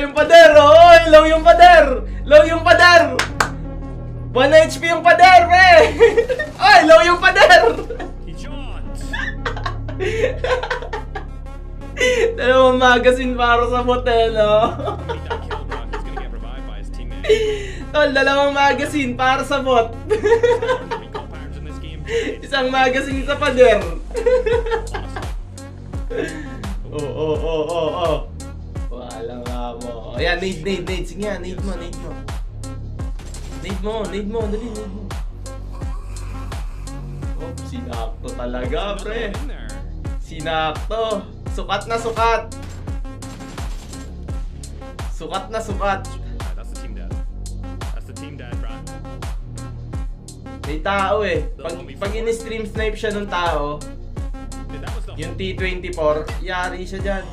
yung pader! Oy! Low yung pader! Low yung pader! 1 HP yung pader, pre! Oy! Low yung pader! Dalawang magazine para sa botel, no? Tol, dalawang magazine para sa bot. Isang magazine sa pader. Oh. Wala nga mo. Ayan, nade. Sige nga, nade mo. Nade mo. Dali, nade mo. Oh, sinakto talaga, pre. Sinakto. Sukat na sukat. Sukat na sukat. That's the team dad. That's the team dad, Brad. May tao eh. Pag in-stream snipe siya ng tao, Dude, that was the yung T24, yari siya dyan.